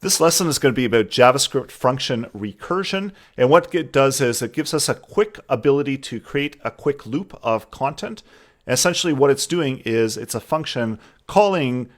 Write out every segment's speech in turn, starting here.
This lesson is going to be about JavaScript function recursion, and what it does is it gives us a quick ability to create a quick loop of content. And essentially what it's doing is it's a function calling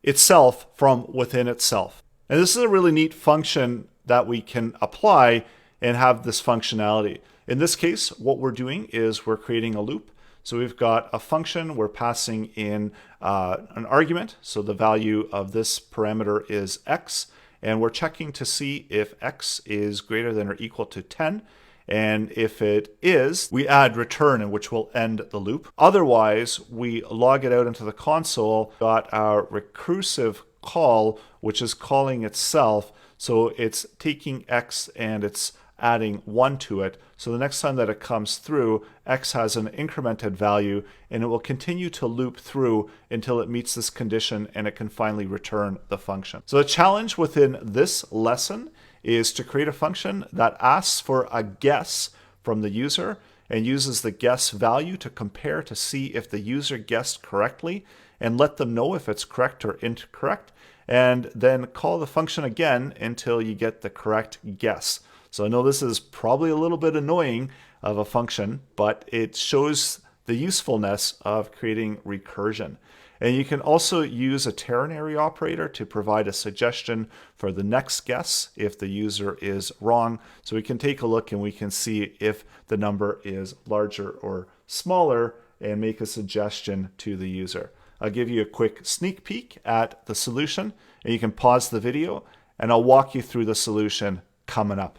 itself from within itself. And this is a really neat function that we can apply and have this functionality. In this case, what we're doing is we're creating a loop. So we've got a function, we're passing in an argument. So the value of this parameter is x, and we're checking to see if x is greater than or equal to 10. And if it is, we add return, in which will end the loop. Otherwise, we log it out into the console, got our recursive call, which is calling itself. So it's taking x and it's adding 1 to it. So the next time that it comes through, x has an incremented value, and it will continue to loop through until it meets this condition and it can finally return the function. So the challenge within this lesson is to create a function that asks for a guess from the user and uses the guess value to compare to see if the user guessed correctly and let them know if it's correct or incorrect, and then call the function again until you get the correct guess. So I know this is probably a little bit annoying of a function, but it shows the usefulness of creating recursion. And you can also use a ternary operator to provide a suggestion for the next guess if the user is wrong. So we can take a look and we can see if the number is larger or smaller and make a suggestion to the user. I'll give you a quick sneak peek at the solution, and you can pause the video and I'll walk you through the solution coming up.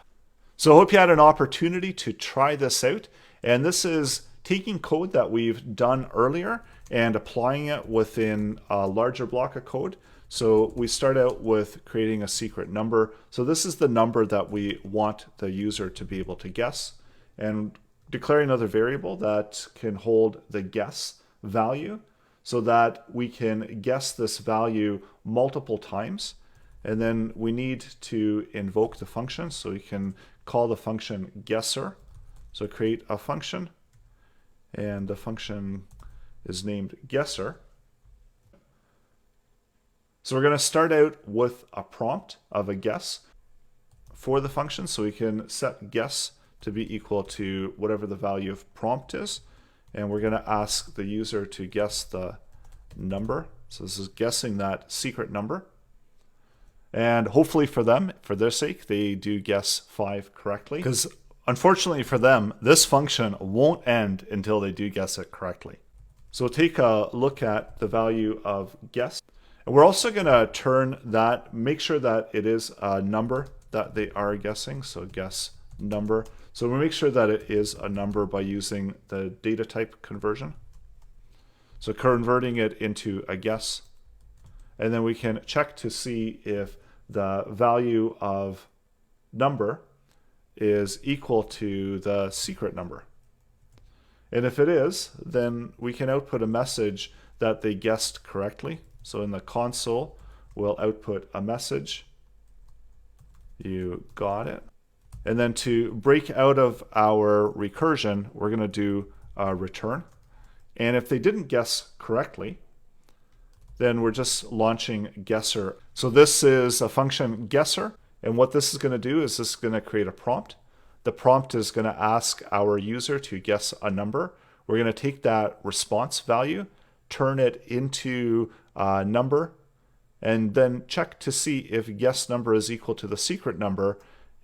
So I hope you had an opportunity to try this out. And this is taking code that we've done earlier and applying it within a larger block of code. So we start out with creating a secret number. So this is the number that we want the user to be able to guess, and declaring another variable that can hold the guess value so that we can guess this value multiple times. And then we need to invoke the function, so we can call the function guesser. So create a function, and the function is named guesser. So we're going to start out with a prompt of a guess for the function, so we can set guess to be equal to whatever the value of prompt is, and we're going to ask the user to guess the number. So this is guessing that secret number. And hopefully for them, for their sake, they do guess 5 correctly. Because unfortunately for them, this function won't end until they do guess it correctly. So we'll take a look at the value of guess. And we're also going to turn that, make sure that it is a number that they are guessing. So guess number. So we make sure that it is a number by using the data type conversion. So converting it into a guess. And then we can check to see if the value of number is equal to the secret number. And if it is, then we can output a message that they guessed correctly. So in the console, we'll output a message. You got it. And then to break out of our recursion, we're going to do a return. And if they didn't guess correctly, then we're just launching guesser. So this is a function guesser, and what this is going to do is this is going to create a prompt. The prompt is going to ask our user to guess a number. We're going to take that response value, turn it into a number, and then check to see if guess number is equal to the secret number.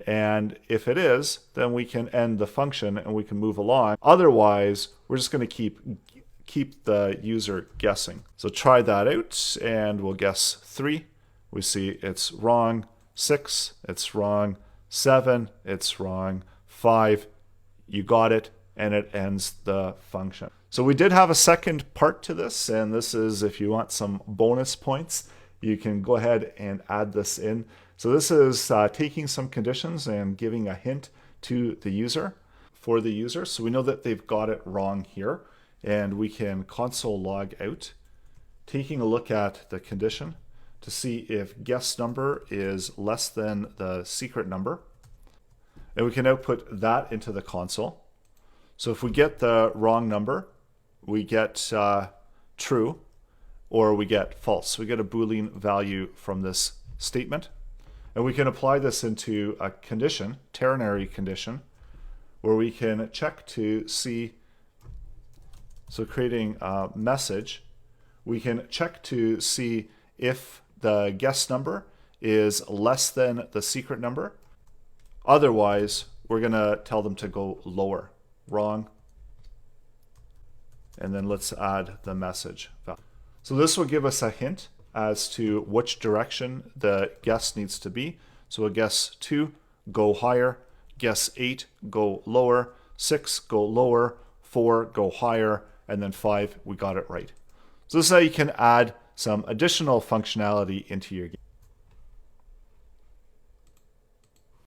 And if it is, then we can end the function and we can move along. Otherwise, we're just going to keep the user guessing. So try that out, and we'll guess 3. We see it's wrong. 6, it's wrong. 7, it's wrong. 5, you got it, and it ends the function. So we did have a second part to this, and this is if you want some bonus points, you can go ahead and add this in. So this is taking some conditions and giving a hint to the user for the user. So we know that they've got it wrong here. And we can console log out, taking a look at the condition to see if guess number is less than the secret number. And we can output that into the console. So if we get the wrong number, we get true, or we get false. We get a Boolean value from this statement. And we can apply this into a condition, ternary condition, where we can check to see, so creating a message, we can check to see if the guess number is less than the secret number. Otherwise, we're going to tell them to go lower. Wrong. And then let's add the message. So this will give us a hint as to which direction the guess needs to be. So a guess 2, go higher. Guess 8, go lower. 6, go lower. 4, go higher. And then 5, we got it right. So this is how you can add some additional functionality into your game.